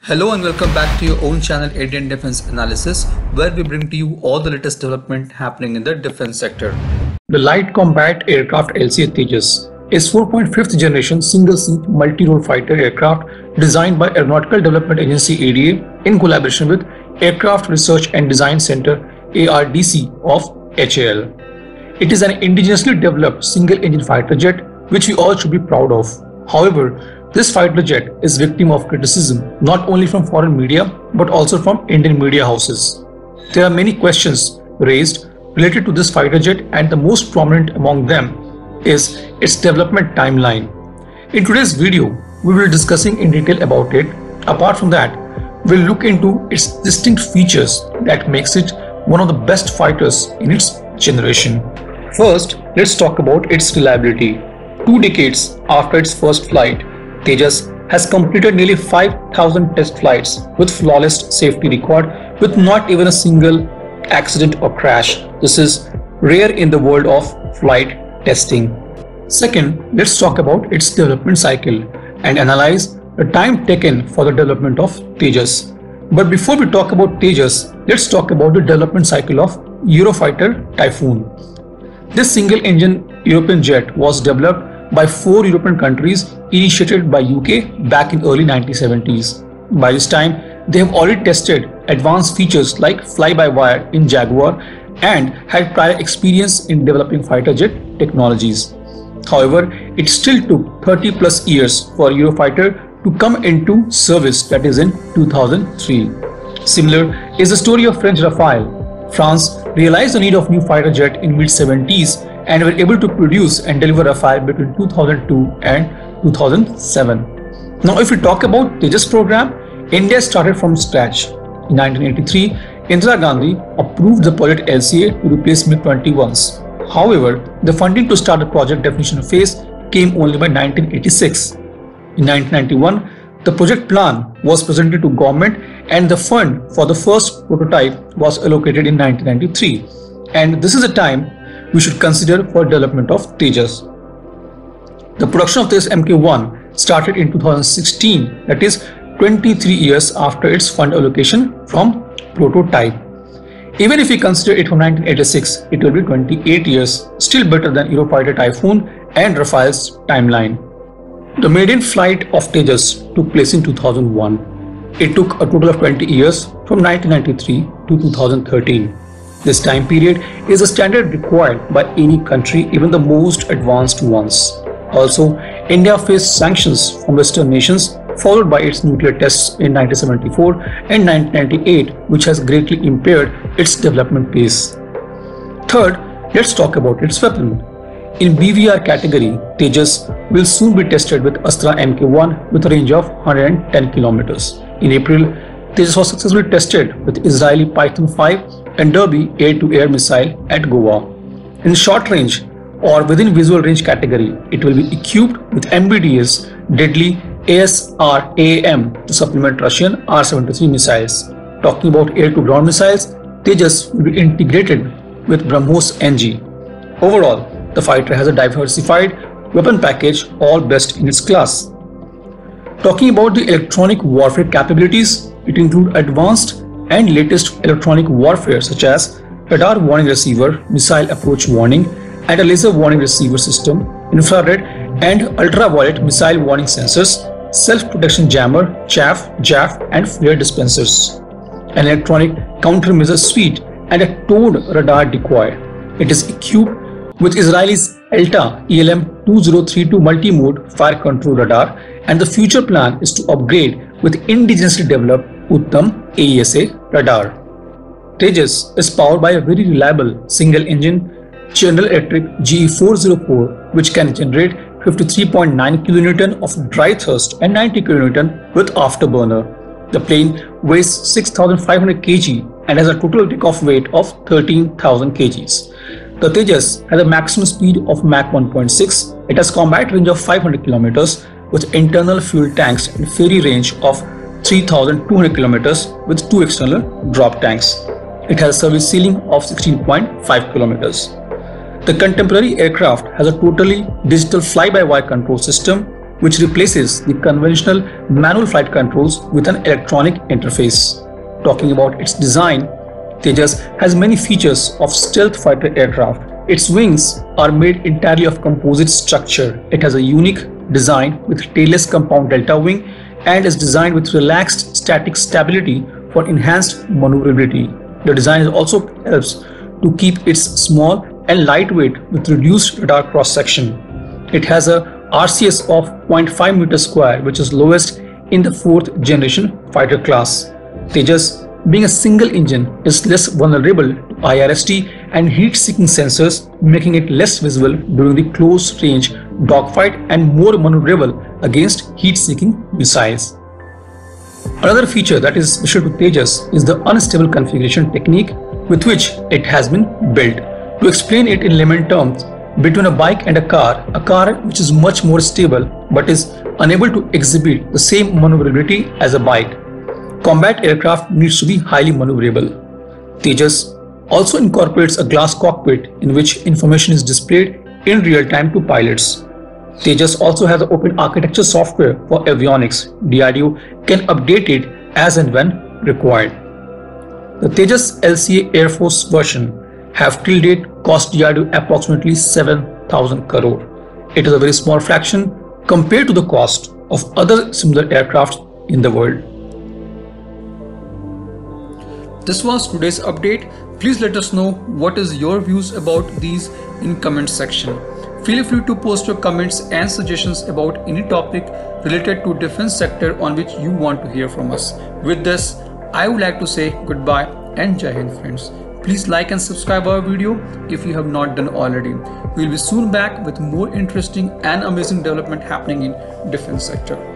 Hello and welcome back to your own channel Indian Defense Analysis, where we bring to you all the latest development happening in the defense sector. The Light Combat Aircraft LCA Tejas is 4.5th generation single-seat multi-role fighter aircraft designed by Aeronautical Development Agency ADA in collaboration with Aircraft Research and Design Center ARDC of HAL. It is an indigenously developed single-engine fighter jet which we all should be proud of. However, this fighter jet is victim of criticism not only from foreign media but also from Indian media houses. There are many questions raised related to this fighter jet, and the most prominent among them is its development timeline. In today's video, we will be discussing in detail about it. Apart from that, we'll look into its distinct features that makes it one of the best fighters in its generation. First, let's talk about its reliability. 2 decades after its first flight, Tejas has completed nearly 5,000 test flights with flawless safety record with not even a single accident or crash. This is rare in the world of flight testing. Second, let's talk about its development cycle and analyze the time taken for the development of Tejas. But before we talk about Tejas, let's talk about the development cycle of Eurofighter Typhoon. This single-engine European jet was developed by 4 European countries, initiated by UK back in early 1970s. By this time, they have already tested advanced features like fly-by-wire in Jaguar and had prior experience in developing fighter jet technologies. However, it still took 30 plus years for Eurofighter to come into service, that is in 2003. Similar is the story of French Rafale. France realized the need of new fighter jet in mid-70s and were able to produce and deliver Rafale between 2002 and 2007. Now, if we talk about Tejas program, India started from scratch. In 1983, Indira Gandhi approved the project LCA to replace MiG-21s. However, the funding to start the project definition phase came only by 1986. In 1991, the project plan was presented to government and the fund for the first prototype was allocated in 1993. And this is the time we should consider for development of Tejas. The production of this Mk1 started in 2016, that is 23 years after its fund allocation from prototype. Even if we consider it from 1986, it will be 28 years, still better than Eurofighter Typhoon and Rafale's timeline. The maiden flight of Tejas took place in 2001. It took a total of 20 years from 1993 to 2013. This time period is a standard required by any country, even the most advanced ones. Also, India faced sanctions from Western nations, followed by its nuclear tests in 1974 and 1998, which has greatly impaired its development pace. Third, let's talk about its weapon. In BVR category, Tejas will soon be tested with Astra Mk1 with a range of 110 kilometers. In April, Tejas was successfully tested with Israeli Python 5 and Derby air-to-air missile at Goa. In short range or within visual range category, it will be equipped with MBDA's deadly ASR-AAM to supplement Russian R-73 missiles. Talking about air-to-ground missiles, Tejas will be integrated with BrahMos NG. Overall, the fighter has a diversified weapon package, all best in its class. Talking about the electronic warfare capabilities, it includes advanced and latest electronic warfare such as radar warning receiver, missile approach warning, and a laser warning receiver system, infrared and ultraviolet missile warning sensors, self-protection jammer, chaff, JAF, and flare dispensers, an electronic countermeasure suite, and a towed radar decoy. It is equipped with Israel's ELTA ELM-2032 multi-mode fire control radar, and the future plan is to upgrade with indigenously developed Uttam AESA radar. Tejas is powered by a very reliable single-engine General Electric GE404, which can generate 53.9 kN of dry thrust and 90 kN with afterburner. The plane weighs 6,500 kg and has a total takeoff weight of 13,000 kg. The Tejas has a maximum speed of Mach 1.6. It has combat range of 500 km with internal fuel tanks and ferry range of 3,200 km with 2 external drop tanks. It has a service ceiling of 16.5 km. The contemporary aircraft has a totally digital fly-by-wire control system which replaces the conventional manual flight controls with an electronic interface. Talking about its design, Tejas has many features of stealth fighter aircraft. Its wings are made entirely of composite structure. It has a unique design with tailless compound delta wing and is designed with relaxed static stability for enhanced maneuverability. The design also helps to keep it small and lightweight with reduced radar cross-section. It has a RCS of 0.5 meters square, which is lowest in the 4th generation fighter class. Tejas, being a single engine, is less vulnerable to IRST and heat-seeking sensors, making it less visible during the close-range dogfight and more maneuverable against heat-seeking missiles. Another feature that is special to Tejas is the unstable configuration technique with which it has been built. To explain it in layman terms, between a bike and a car which is much more stable but is unable to exhibit the same maneuverability as a bike. Combat aircraft needs to be highly maneuverable. Tejas also incorporates a glass cockpit in which information is displayed in real time to pilots. Tejas also has open architecture software for avionics. DRDO can update it as and when required. The Tejas LCA Air Force version have till date cost DRDO approximately 7,000 crore. It is a very small fraction compared to the cost of other similar aircraft in the world. This was today's update. Please let us know what is your views about these in comment section. Feel free to post your comments and suggestions about any topic related to defense sector on which you want to hear from us. With this, I would like to say goodbye and Jai Hind friends. Please like and subscribe our video if you have not done already. We will be soon back with more interesting and amazing development happening in defense sector.